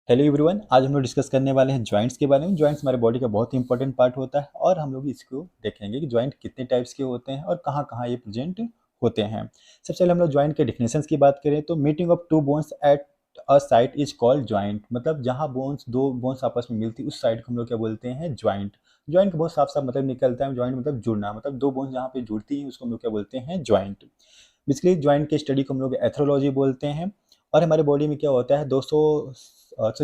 Hello everyone, आज हम लोग डिस्कस करने वाले हैं जॉइंट्स के बारे में। जॉइंट्स हमारे बॉडी का बहुत ही इंपॉर्टेंट पार्ट होता है और हम लोग इसको देखेंगे कि जॉइंट कितने टाइप्स के होते हैं और कहाँ कहाँ ये प्रेजेंट होते हैं। सबसे पहले हम लोग जॉइंट के डिफिनेशंस की बात करें तो meeting of two bones at a site is called joint. मतलब जहाँ बोन्स दो बोन्स आपस में मिलती है उस साइड को हम लोग क्या बोलते हैं, जॉइंट। जॉइंट का बहुत साफ साफ मतलब निकलता है, जॉइंट मतलब जुड़ना, मतलब दो बोन्स जहाँ पे जुड़ती हैं उसको हम लोग क्या बोलते हैं, जॉइंट। बेसिकली जॉइंट के स्टडी को हम लोग एथ्रोलॉजी बोलते हैं। और हमारे बॉडी में क्या होता है,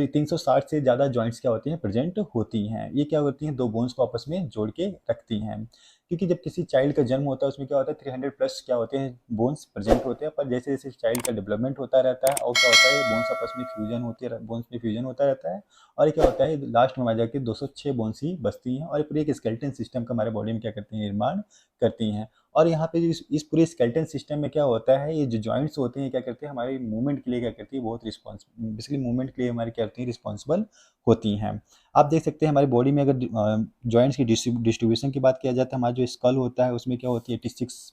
360 से ज़्यादा जॉइंट्स क्या होती हैं, प्रेजेंट होती हैं। ये क्या होती हैं, दो बोन्स को आपस में जोड़ के रखती हैं। क्योंकि जब किसी चाइल्ड का जन्म होता है उसमें क्या होता है, 300 प्लस क्या होते हैं, बोन्स प्रेजेंट होते हैं। पर जैसे जैसे चाइल्ड का डेवलपमेंट होता रहता है और क्या होता है, बोन्स आपस में फ्यूजन होते, बोन्स में फ्यूजन होता रहता है। और ये क्या होता है, लास्ट में आ जाकर 206 बोन्स ही बचती हैं और पूरी एक स्केलेटन सिस्टम का हमारे बॉडी में क्या करती हैं, निर्माण करती हैं। और यहाँ पे इस पूरे स्केलेटन सिस्टम में क्या होता है, ये जो जॉइंट्स होते हैं क्या करते हैं, हमारे मूवमेंट के लिए क्या करती है, बहुत रिस्पॉन्स बेसिकली मूवमेंट के लिए हमारी क्या होती है, रिस्पॉन्सिबल होती हैं। आप देख सकते हैं हमारी बॉडी में अगर जॉइंट्स की डिस्ट्रीब्यूशन की बात किया जाता है, हमारा जो स्कल होता है उसमें क्या होती है, 86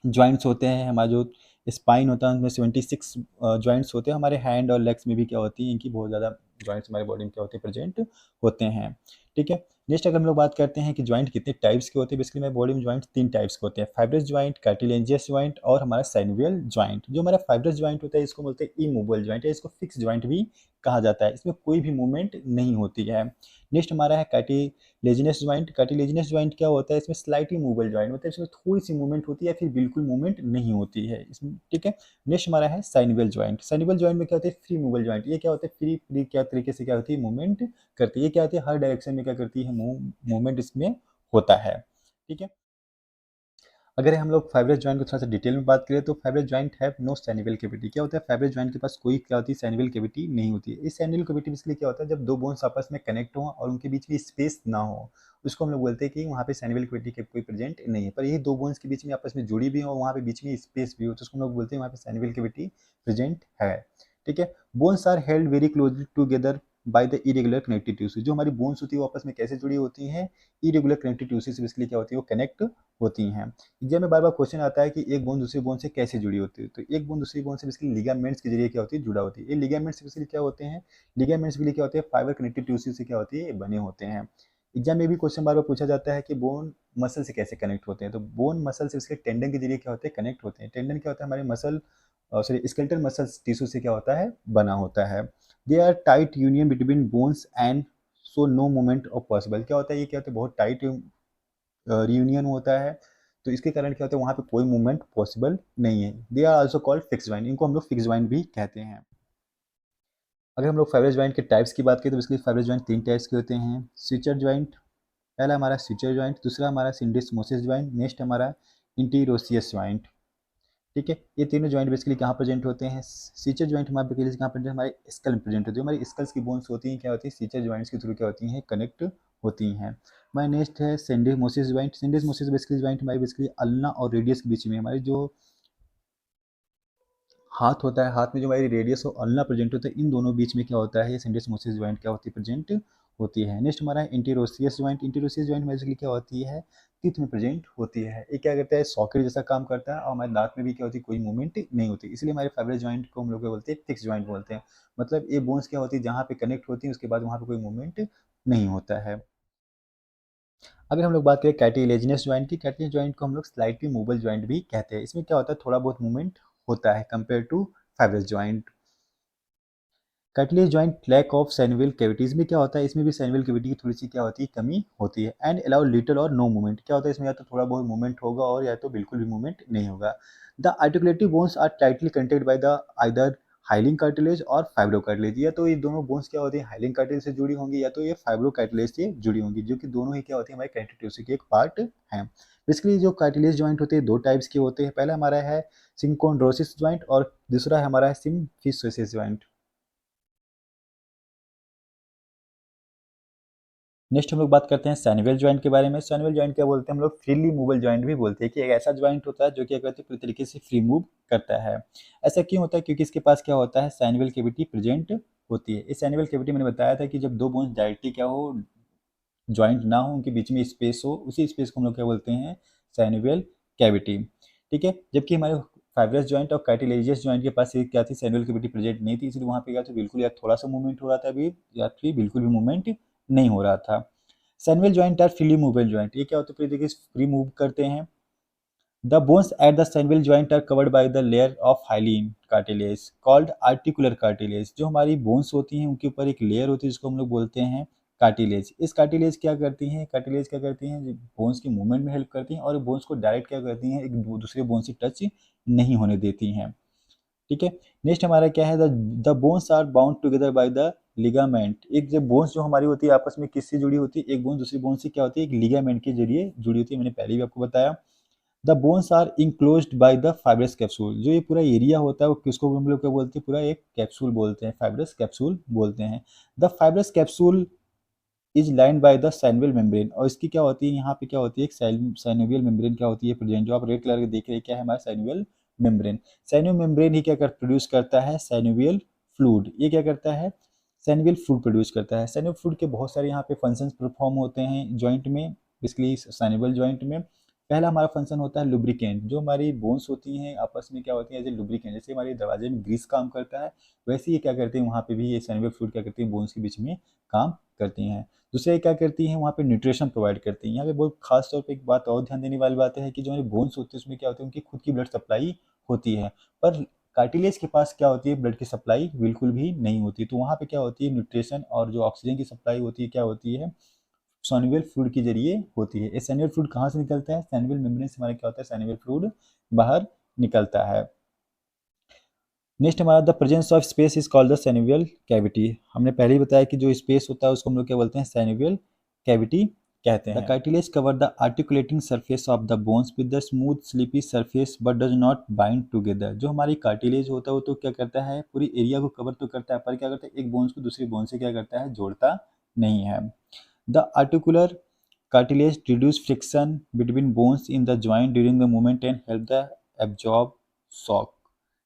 जॉइंट्स होते हैं। हमारा जो स्पाइन होता है उसमें 76 जॉइंट्स होते हैं। हमारे हैंड और लेग्स में भी क्या होती है, इनकी बहुत ज़्यादा जॉइंट्स हमारे बॉडी में क्या होते हैं, प्रेजेंट होते हैं। ठीक है। नेक्स्ट अगर हम लोग बात करते हैं कि जॉइंट कितने टाइप्स के होते हैं, बेसिकली हमारे बॉडी में जॉइंट 3 टाइप्स के होते हैं, फाइब्रस जॉइंट, कार्टिलेजियस जॉइंट और हमारा साइनोवियल जॉइंट। जो हमारा फाइब्रस जॉइंट होता है इसको बोलते हैं इमूवेबल जॉइंट या इसको फिक्स जॉइंट भी कहा जाता है, इसमें कोई भी मूवमेंट नहीं होती है। नेक्स्ट हमारा है कार्टिलेजिनस जॉइंट। कार्टिलेजिनस जॉइंट क्या होता है, इसमें स्लाइटली मूवेबल जॉइंट, मतलब इसमें थोड़ी सी मूवमेंट होती है या फिर बिल्कुल मूवमेंट नहीं होती है इसमें। ठीक है। नेक्स्ट हमारा है साइनोवियल जॉइंट। साइनोवियल जॉइंट में क्या होता है, फ्री मूवेबल जॉइंट। ये क्या होता है, फ्री फ्री क्या तरीके से क्या होती है, मूवमेंट करती है। ये क्या होती है, हर डायरेक्शन में क्या करती है, मूवमेंट इसमें होता है। ठीक है। अगर हम लोग फाइब्रस जॉइंट को थोड़ा सा डिटेल में बात करें तो fibrous joint have no synovial cavity. क्या होता है, फाइब्रस जॉइंट के पास कोई क्या होती है, सैनिवल कैविटी नहीं होती है। इस सैनिवल कैविटी इसलिए क्या होता है, जब दो बोन्स आपस में कनेक्ट हो और उनके बीच में स्पेस ना हो, उसको हम लोग बोलते हैं कि वहाँ पे सैनिवल कैविटी के कोई प्रेजेंट नहीं है। पर यही दो बोन्स के बीच में आपस में जुड़ी भी हो, वहाँ पे बीच में स्पेस भी हो, तो उसको हम लोग बोलते हैं वहाँ पे सैनिवल कैविटी प्रेजेंट है। ठीक है। Bones are held very closely together by the irregular connective tissue. जो हमारी बोन्स होती है वो आपस में कैसे जुड़ी होती हैं, इरेगुलर कनेक्टिव टिश्यू से बेसिकली क्या होती है, वो कनेक्ट होती हैं। एग्जाम में बार बार क्वेश्चन आता है कि एक बोन दूसरी बोन से कैसे जुड़ी होती है, तो एक बोन दूसरी बोन से बेसिकली लिगामेंट्स के जरिए क्या होती है, जुड़ा होती है। ये लिगामेंट्स बेसिकली क्या होते हैं, लिगामेंट्स के लिए क्या होते हैं, फाइबर कनेक्टिव टिश्यू से क्या होती है, बने होते हैं। एग्जाम में भी क्वेश्चन बार बार पूछा जाता है कि बोन मसल से कैसे कनेक्ट होते हैं, तो बोन मसल से उसके टेंडन के जरिए क्या होते हैं, कनेक्ट होते हैं। टेंडन क्या होता है, हमारे muscle sorry skeletal muscle tissue से क्या होता है, बना होता है। They are tight union between bones and so no movement of possible. क्या होता है, ये क्या होता है, बहुत टाइट रियूनियन होता है, तो इसके कारण क्या होता है, वहाँ पे कोई मूवमेंट पॉसिबल नहीं है। They are also called fix joint. इनको हम लोग फिक्स ज्वाइंट भी कहते हैं। अगर हम लोग फाइब्रस ज्वाइंट के टाइप्स की बात करें तो बेसिकली फाइब्रस ज्वाइंट 3 टाइप्स के होते हैं। स्यूचर ज्वाइंट, पहला हमारा स्यूचर ज्वाइंट, दूसरा हमारा सिंडिस्मोसिस ज्वाइंट, नेक्स्ट हमारा इंटीरोसियस ज्वाइंट। ठीक है। ये तीनों जॉइंट बेसिकली कहाँ प्रेजेंट होते हैं, सीचर जॉइंट हमारे बेसिकली कहाँ प्रेजेंट, हमारे स्कल में प्रेजेंट होती है। हमारी स्कल्स की बोन्स होती हैं क्या होती है, सीचर जॉइंट्स के थ्रू क्या होती हैं, कनेक्ट होती हैं। हमारे नेक्स्ट है सेंडिसमोसिस जॉइंट। सेंडिसमोसिस बेसिकली जॉइंट हमारी बेसिकली अल्ना और रेडियस के बीच में, हमारी जो हाथ होता है, हाथ में जो हमारी रेडियस और अल्ना प्रेजेंट होता है, इन दोनों बीच में क्या होता है, ये सेंडिसमोसिस जॉइंट क्या होती है, प्रेजेंट होती है। नेक्स्ट हमारा इंटीरोसियस जॉइंट। इंटीरोसियस जॉइंट बेसिकली क्या होती है, टीथ में प्रेजेंट होती है। ये क्या करता है, सॉकेट जैसा काम करता है और हमारे दांत में भी क्या होती है, कोई मूवमेंट नहीं होती, इसलिए हमारे फाइब्रस जॉइंट को हम लोग क्या बोलते हैं, फिक्स जॉइंट बोलते हैं। मतलब ये बोन्स क्या होती है, जहाँ पे कनेक्ट होती है उसके बाद वहाँ पे कोई मूवमेंट नहीं होता है। अगर हम लोग बात करें कैटिलेजिनस जॉइंट की, कैटिलेजिनस जॉइंट को हम लोग स्लाइटली मूवेबल जॉइंट भी कहते हैं। इसमें क्या होता है, थोड़ा बहुत मूवमेंट होता है compare to fibrous joint. Cartilage joint lack of synovial cavities में क्या होता है, इसमें भी सैनुअल कैविटी की थोड़ी सी क्या होती है, कमी होती है। एंड अलाउ लिटिल और नो मूवमेंट। क्या होता है, इसमें या तो थोड़ा बहुत मूवमेंट होगा और या तो बिल्कुल भी मूवमेंट नहीं होगा। The articulating bones are tightly connected by the either hyaline cartilage और फाइब्रो कार्टिलेज। या तो ये दोनों बोन्स क्या होती है, हाइलिंग कार्टिलेज से जुड़ी होंगी या तो ये फाइब्रो कार्टिलेज से जुड़ी होंगी, जो कि दोनों ही क्या होती है, हमारे कनेक्टिव टिश्यू की एक पार्ट है। बेसिकली जो कार्टिलेज जॉइंट होते हैं 2 टाइप्स के होते हैं। पहला हमारा है सिंकोड्रोसिस जॉइंट और दूसरा है हमारा सिम्फिसिस जॉइंट। नेक्स्ट हम लोग बात करते हैं सैनुअल जॉइंट के बारे में। सैनुअल जॉइंट क्या बोलते हैं हम लोग, फ्रीली मूवेबल जॉइंट भी बोलते हैं, कि एक ऐसा जॉइंट होता है जो क्या कहते हैं, पूरी तरीके से फ्री मूव करता है। ऐसा क्यों होता है, क्योंकि इसके पास क्या होता है, सैनुअल कैविटी प्रेजेंट होती है। इस सैनुअल कैविटी मैंने बताया था कि जब दो बोन्स डायरेक्टली क्या हो, जॉइंट ना हो, उनके बीच में स्पेस हो, उसी स्पेस को हम लोग क्या बोलते हैं, सैनुअल कैविटी। ठीक है। जबकि हमारे फाइब्रस जॉइंट और कार्टिलेजियस जॉइंट के पास क्या थी, सैनुअल कैविटी प्रेजेंट नहीं थी, इसलिए वहाँ पे क्या था, बिल्कुल या थोड़ा सा मूवमेंट हो रहा था अभी, या फिर बिल्कुल भी मूवमेंट नहीं हो रहा था। Synovial joint are freely movable joint, ये क्या होता है, पूरी तरीके से फ्री मूव करते हैं। The bones at the synovial joint are covered by the layer of hyaline cartilage called articular cartilage. जो हमारी बोन्स होती हैं उनके ऊपर एक लेयर होती है जिसको हम लोग बोलते हैं कार्टिलेज। इस कार्टिलेज क्या करती हैं, कार्टिलेज क्या करती हैं, बोन्स की मूवमेंट में हेल्प करती हैं और बोन्स को डायरेक्ट क्या करती हैं, एक दूसरे बोन से टच नहीं होने देती हैं। ठीक है, नेक्स्ट हमारा क्या है, the bones are bound together by the ligament. एक जब बोन्स जो हमारी होती है आपस में किससे जुड़ी होती है, एक बोन दूसरी बोन से क्या होती है, एक लिगामेंट के जरिए जुड़ी होती है, मैंने पहले भी आपको बताया। The bones are enclosed by the fibrous capsule. जो ये पूरा एरिया होता है वो किसको हम लोग क्या बोलते हैं, पूरा एक कैप्सूल बोलते हैं, फाइब्रस कैप्सूल बोलते हैं। The fibrous capsule is lined by the synovial membrane. और इसकी क्या होती है, यहाँ पे क्या होती है, एक साइनोवियल मेम्ब्रेन क्या होती है प्रेजेंट, जो आप रेड कलर के देख रहे हैं क्या है, हमारा साइनोवियल मेम्ब्रेन। साइनोवियल मेम्ब्रेन ही क्या कर प्रोड्यूस करता है, साइनोवियल फ्लूइड। ये क्या करता है, साइनोवियल फ्लूइड प्रोड्यूस करता है। साइनोवियल फ्लूइड के बहुत सारे यहाँ पे फंक्शंस परफॉर्म होते हैं जॉइंट में, बेसिकली साइनोवियल जॉइंट में। पहला हमारा फंक्शन होता है लुब्रिकेंट। जो हमारी बोन्स होती हैं आपस में क्या होती है, एज ए लुब्रिकेंट, जैसे हमारे दरवाजे में ग्रीस काम करता है वैसे ही क्या करते हैं वहाँ पे भी ये साइनोवियल फ्लूइड क्या करती है, बोन्स के बीच में काम करती हैं। दूसरे क्या करती हैं, वहाँ पे न्यूट्रिशन प्रोवाइड करती हैं। यहाँ पे बहुत खास तौर पे एक बात और ध्यान देने वाली बात है कि जो हमारे बोन्स होते हैं उसमें क्या होता है, उनकी खुद की ब्लड सप्लाई होती है, पर कार्टिलेज के पास क्या होती है, ब्लड की सप्लाई बिल्कुल भी नहीं होती। तो वहाँ पे क्या होती है, न्यूट्रिशन और जो ऑक्सीजन की सप्लाई होती है क्या होती है, सैनुअल फ्लूइड के जरिए होती है। ये सैनुअल फ्लूइड कहाँ से निकलता है, सैनुअल मेम्ब्रेन से हमारा क्या होता है, सैनुअल फ्लूइड बाहर निकलता है। नेक्स्ट हमारा the presence of space is called the synovial cavity. हमने पहले ही बताया कि जो स्पेस होता है उसको हम लोग क्या बोलते हैं, सैनुवियल कैविटी कहते हैं। The cartilage cover the articulating surface of the bones with the smooth sleepy surface but does not bind together. जो हमारी कार्टिलेज होता है वो तो क्या करता है, पूरी एरिया को कवर तो करता है, पर क्या करता है, एक बोन्स को दूसरी बोन से क्या करता है, जोड़ता नहीं है। The articular cartilage reduce friction between bones in the joint during the movement and help the absorb shock।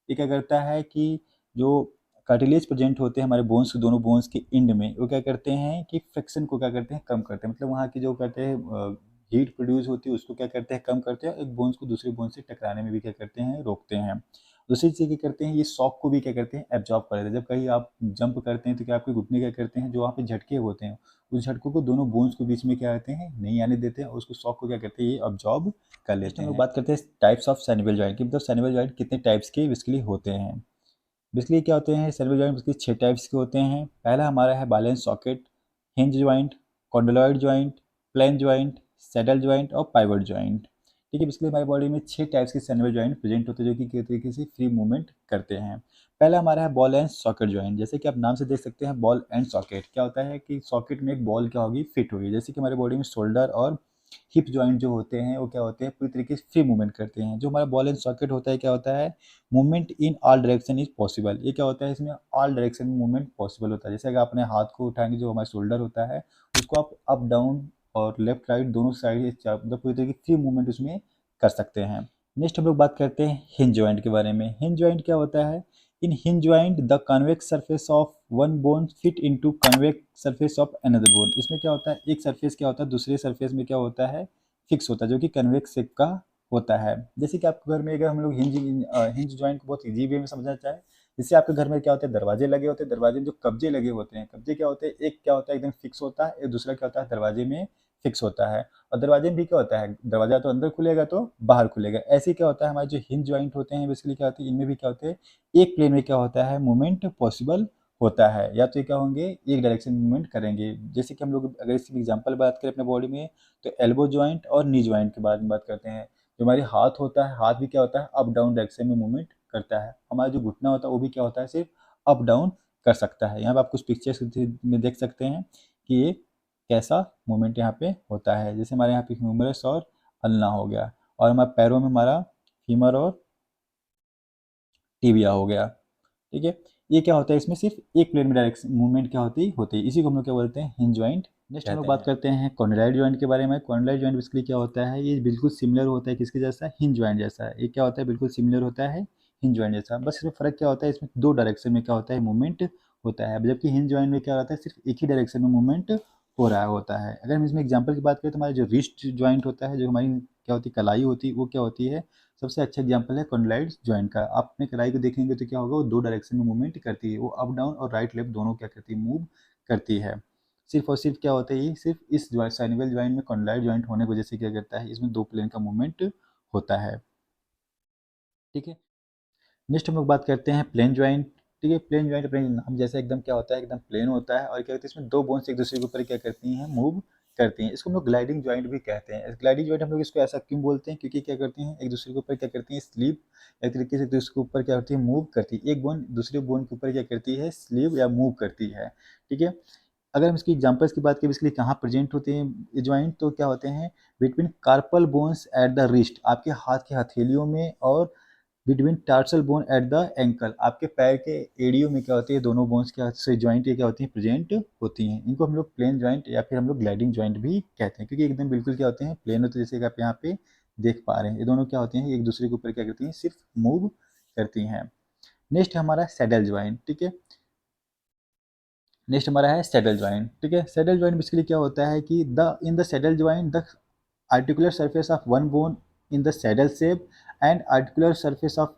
ये क्या करता है कि जो कार्टिलेज प्रेजेंट होते हैं हमारे बोन्स के दोनों बोन्स के इंड में, वो क्या करते हैं कि फ्रिक्शन को क्या करते हैं, कम करते हैं। मतलब वहाँ की जो कहते हैं हीट प्रोड्यूस होती है उसको क्या करते हैं, कम करते हैं। एक बोन्स को दूसरे बोन से टकराने में भी क्या करते हैं, रोकते हैं। दूसरी चीज़ क्या करते हैं, ये शॉक को भी क्या करते हैं, एब्जॉर्ब कर देते हैं। जब कहीं आप जंप करते हैं तो क्या आपके घुटने क्या करते हैं, जो वहाँ पे झटके होते हैं उस झटकों को दोनों बोन्स के बीच में क्या करते हैं, नहीं आने देते हैं, और उसको शॉक को क्या करते हैं, ये अब्जॉर्ब कर लेते हैं। हम लोग बात करते हैं टाइप्स ऑफ सैनुअल जॉइंट की, मतलब सैनुअल जॉइंट कितने टाइप्स के बेसिकली होते हैं। बेसिकली क्या होते हैं, सैनुअल जॉइंट बेसिकली 6 टाइप्स के होते हैं। पहला हमारा है ball and socket, hinge joint, condyloid joint, plane joint, saddle joint और पाइवट जॉइंट। ठीक है, बेसिकली हमारी बॉडी में 6 टाइप्स के सैनुअल जॉइंट प्रेजेंट होते हैं जो कि किस तरीके से फ्री मूवमेंट करते हैं। पहला हमारा है बॉल एंड सॉकेट जॉइंट। जैसे कि आप नाम से देख सकते हैं बॉल एंड सॉकेट, क्या होता है कि सॉकेट में एक बॉल क्या होगी, फिट होगी। जैसे कि हमारे बॉडी में शोल्डर और हिप जॉइंट जो होते हैं वो क्या होते हैं, पूरी तरीके से फ्री मूवमेंट करते हैं। जो हमारा बॉल एंड सॉकेट होता है क्या होता है, movement in all direction is possible. ये क्या होता है, इसमें ऑल डायरेक्शन में मूवमेंट पॉसिबल होता है। जैसे अगर आप अपने हाथ को उठाएंगे, जो हमारा शोल्डर होता है उसको आप अप डाउन और लेफ्ट राइट दोनों साइड मतलब पूरी तरीके फ्री मूवमेंट उसमें कर सकते हैं। नेक्स्ट हम लोग बात करते हैं हिंज जॉइंट के बारे में। हिंज जॉइंट क्या होता है, in hinge joint the convex surface of one bone fit into convex surface of another bone. इसमें क्या होता है, एक सरफेस क्या होता है दूसरे सरफेस में क्या होता है, फिक्स होता है, जो कि कन्वेक्स शेप का होता है। जैसे कि आपके घर में अगर हम लोग हिंज जॉइंट को बहुत इजी वे में समझना चाहें, जैसे आपके घर में क्या होता है, दरवाजे लगे होते हैं, दरवाजे में जो कब्जे लगे होते हैं, कब्जे क्या होते हैं, एक क्या होता है एकदम फिक्स होता है, एक दूसरा क्या होता है दरवाजे में फिक्स होता है। और दरवाजे में भी क्या होता है, दरवाजा तो अंदर खुलेगा तो बाहर खुलेगा। ऐसे क्या होता है, हमारे जो हिंज जॉइंट होते हैं बेसिकली क्या होते हैं, इनमें भी क्या होते हैं, एक प्लेन में क्या होता है, मूवमेंट पॉसिबल होता है। या तो ये क्या होंगे, एक डायरेक्शन मूवमेंट करेंगे। जैसे कि हम लोग अगर इसकी एग्जांपल बात करें अपने बॉडी में, तो एल्बो जॉइंट और नी जॉइंट के बारे में बात करते हैं। जो हमारे हाथ होता है, हाथ भी क्या होता है, अप डाउन डायरेक्शन में मूवमेंट करता है। हमारा जो घुटना होता है वो भी क्या होता है, सिर्फ अप डाउन कर सकता है। यहाँ पे आप कुछ पिक्चर्स में देख सकते हैं कि ये कैसा मूवमेंट यहाँ पे होता है। जैसे हमारे यहाँ पे ह्यूमरस और अल्ना हो गया, और हमारे पैरों में हमारा फीमर और टिबिया हो गया। ठीक है, ये क्या होता है, इसमें सिर्फ एक प्लेन में डायरेक्शन मूवमेंट क्या होती है, इसी को हम लोग क्या बोलते हैं, हिंज जॉइंट। नेक्स्ट हम लोग बात करते हैं कॉन्डिलाइट जॉइंट के बारे में। कॉन्डिलाइट जॉइंट बेसिकली क्या होता है, ये बिल्कुल सिमिलर होता है किसके जैसा, हिंज जॉइंट जैसा। ये क्या होता है, बिल्कुल सिमिलर होता है हिंज जॉइंट जैसा, बस इसमें फर्क क्या होता है, इसमें दो डायरेक्शन में क्या होता है, मूवमेंट होता है। जबकि हिंज जॉइंट में क्या होता है, सिर्फ एक ही डायरेक्शन में मूवमेंट हो रहा होता है। अगर हम इसमें एग्जांपल की बात करें तो हमारा जो रिस्ट जॉइंट होता है, जो हमारी क्या होती है कलाई होती है, वो क्या होती है, सबसे अच्छा एग्जांपल है कॉन्डिलाइट जॉइंट का। आप अपने कलाई को देखेंगे तो क्या होगा, वो 2 डायरेक्शन में मूवमेंट करती है, वो अप डाउन और राइट लेफ्ट दोनों क्या करती है, मूव करती है। सिर्फ और सिर्फ क्या होता है, ये सिर्फ इस साइनिवल जॉइंट में कॉन्डिलाइट जॉइंट होने की वजह से क्या करता है, इसमें 2 प्लेन का मूवमेंट होता है। ठीक है। नेक्स्ट हम लोग बात करते हैं प्लेन ज्वाइंट। ठीक है, प्लेन ज्वाइंट अपने नाम जैसे एकदम क्या होता है, एकदम प्लेन होता है, और क्या होता है इसमें 2 बोन्स एक दूसरे के ऊपर क्या करती हैं, मूव करती हैं। इसको हम लोग ग्लाइडिंग ज्वाइंट भी कहते हैं। ग्लाइडिंग ज्वाइंट हम लोग इसको ऐसा क्यों बोलते हैं, क्योंकि क्या करती हैं, एक दूसरे के ऊपर क्या करती हैं, स्लीप एक तरीके से दूसरे के ऊपर क्या होती है, मूव करती है। एक बोन दूसरे बोन के ऊपर क्या करती है, स्लीव या मूव करती है। ठीक है। अगर हम इसकी एग्जांपल्स की बात करें इसके लिए कहाँ प्रेजेंट होते हैं ये जॉइंट, तो क्या होते हैं, between carpal bones at the wrist, आपके हाथ की हथेलियों में, और between tarsal bone at the ankle, आपके पैर के एड़ियों में क्या होती है, दोनों बोन्स क्या से जॉइंट क्या होती हैं, प्रेजेंट होती हैं। इनको हम लोग प्लेन जॉइंट या फिर हम लोग ग्लाइडिंग जॉइंट भी कहते हैं, क्योंकि एकदम बिल्कुल क्या होते हैं, प्लेन होते हैं, जैसे कि आप यहाँ पे देख पा रहे हैं। ये दोनों क्या होती हैं, एक दूसरे के ऊपर क्या करती हैं, सिर्फ मूव करती हैं। नेक्स्ट हमारा सैडल ज्वाइंट। ठीक है, नेक्स्ट हमारा है सैडल ज्वाइंट। ठीक है, सैडल ज्वाइंट बेसिकली क्या होता है कि the in the saddle joint the articular surface of one bone in the saddle shape and articular surface of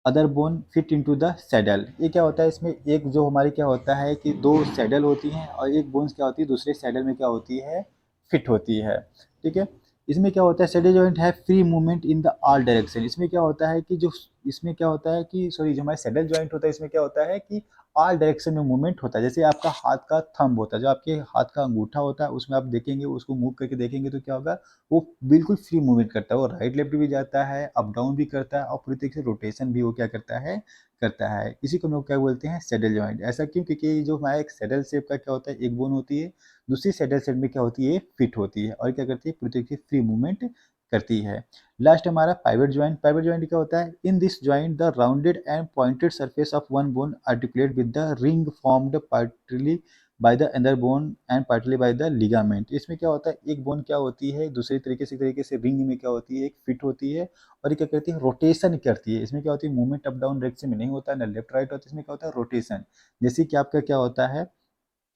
other bone fit into the saddle. ये क्या होता है, इसमें एक जो हमारी क्या होता है कि 2 सैडल होती हैं, और एक बोन्स क्या होती है दूसरे सैडल में क्या होती है, फिट होती है। ठीक है। इसमें क्या होता है, सैडल जॉइंट है free movement in the all direction. इसमें क्या होता है कि जो इसमें क्या होता है कि सॉरी, जो हमारा सैडल जॉइंट होता है, इसमें क्या होता है कि ऑल डायरेक्शन में मूवमेंट होता है। जैसे आपका हाथ का थंब होता है, जो आपके हाथ का अंगूठा होता है, उसमें आप देखेंगे, उसको मूव करके देखेंगे तो क्या होगा, वो बिल्कुल फ्री मूवमेंट करता है, वो राइट लेफ्ट भी जाता है, अप डाउन भी करता है, और पूरी तरीके से रोटेशन भी वो क्या करता है, करता है। इसी को हम लोग क्या बोलते हैं, सैडल जॉइंट। ऐसा क्यों, क्योंकि जो हमारा एक सैडल शेप का क्या होता है, एक बोन होती है, दूसरी सैडल शेप में क्या होती है, फिट होती है, और क्या करती है, पूरी तरीके से फ्री मूवमेंट करती है। लास्ट हमारा पाइवट ज्वाइंट। पाइवट ज्वाइंट क्या होता है, in this joint the rounded and pointed surface of one bone articulate with the ring formed partly by the other bone and partly bye the ligament. इसमें क्या होता है, एक bone क्या होती है दूसरी तरीके से रिंग में क्या होती है, एक फिट होती है, और ये क्या करती है, रोटेशन करती है। इसमें क्या होती है, मूवमेंट अप डाउन डायरेक्शन में नहीं होता है, ना लेफ्ट राइट होता है, इसमें क्या होता है, रोटेशन। जैसे कि आपका क्या होता है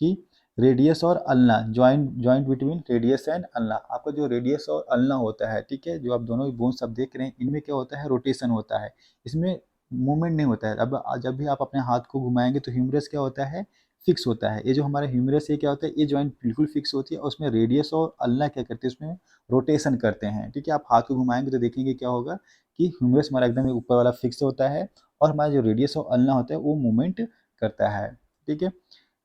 कि रेडियस और ulna, joint joint between radius and ulna, आपका जो रेडियस और अल्ना होता है, ठीक है, जो आप दोनों बोन्स आप देख रहे हैं, इनमें क्या होता है, रोटेशन होता है, इसमें मूवमेंट नहीं होता है। अब जब भी आप अपने हाथ को घुमाएंगे तो ह्यूमरस क्या होता है, फिक्स होता है। ये जो हमारा ह्यूमरस है क्या होता है, ये जॉइंट बिल्कुल फिक्स होती है, और उसमें रेडियस और अल्ना क्या करते हैं, उसमें रोटेशन करते हैं। ठीक है, आप हाथ को घुमाएंगे तो देखेंगे क्या होगा कि ह्यूमरस हमारा एकदम ऊपर वाला फिक्स होता है, और हमारा जो रेडियस और अल्ना होता है वो मूवमेंट करता है। ठीक है।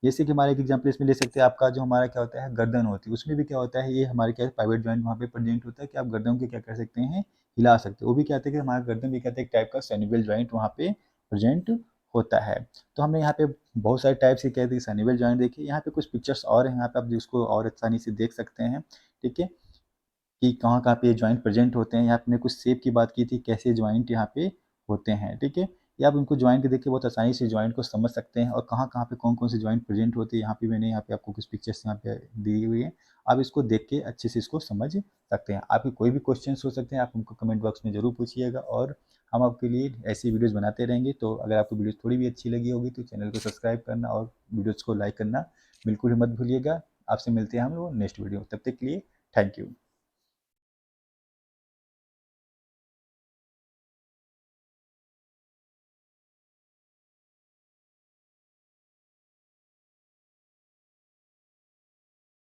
जैसे कि हमारे एक एग्जांपल इसमें ले सकते हैं, आपका जो हमारा क्या होता है, गर्दन होती है, उसमें भी क्या होता है, ये हमारे क्या प्राइवेट जॉइंट वहाँ पे प्रेजेंट होता है, कि आप गर्दन को क्या कर सकते हैं, हिला सकते हैं। वो भी कहते हैं कि हमारा गर्दन भी कहते हैं एक टाइप का सैनिबल जॉइंट वहाँ पे प्रेजेंट होता है। तो हमने यहाँ पे बहुत सारे टाइप से कहते हैं सैनिबल जॉइंट। देखिए यहाँ पे कुछ पिक्चर्स और हैं, यहाँ पे आप उसको और आसानी से देख सकते हैं। ठीक है, कि कहाँ कहाँ पे ये जॉइंट प्रेजेंट होते हैं। यहाँ पे हमने कुछ शेप की बात की थी, कैसे जॉइंट यहाँ पे होते हैं। ठीक है, ये आप उनको जॉइंट के देख के बहुत आसानी से जॉइंट को समझ सकते हैं, और कहाँ कहाँ पे कौन कौन से जॉइंट प्रेजेंट होते हैं, यहाँ पे मैंने यहाँ पे आपको कुछ पिक्चर्स यहाँ पे दी हुई है। आप इसको देख के अच्छे से इसको समझ सकते हैं। आपके कोई भी क्वेश्चन हो सकते हैं, आप हमको कमेंट बॉक्स में ज़रूर पूछिएगा, और हम आपके लिए ऐसी वीडियोज़ बनाते रहेंगे। तो अगर आपको वीडियो थोड़ी भी अच्छी लगी होगी तो चैनल को सब्सक्राइब करना और वीडियोज़ को लाइक करना बिल्कुल ही मत भूलिएगा। आपसे मिलते हैं हम लोग नेक्स्ट वीडियो, तब तक के लिए थैंक यू।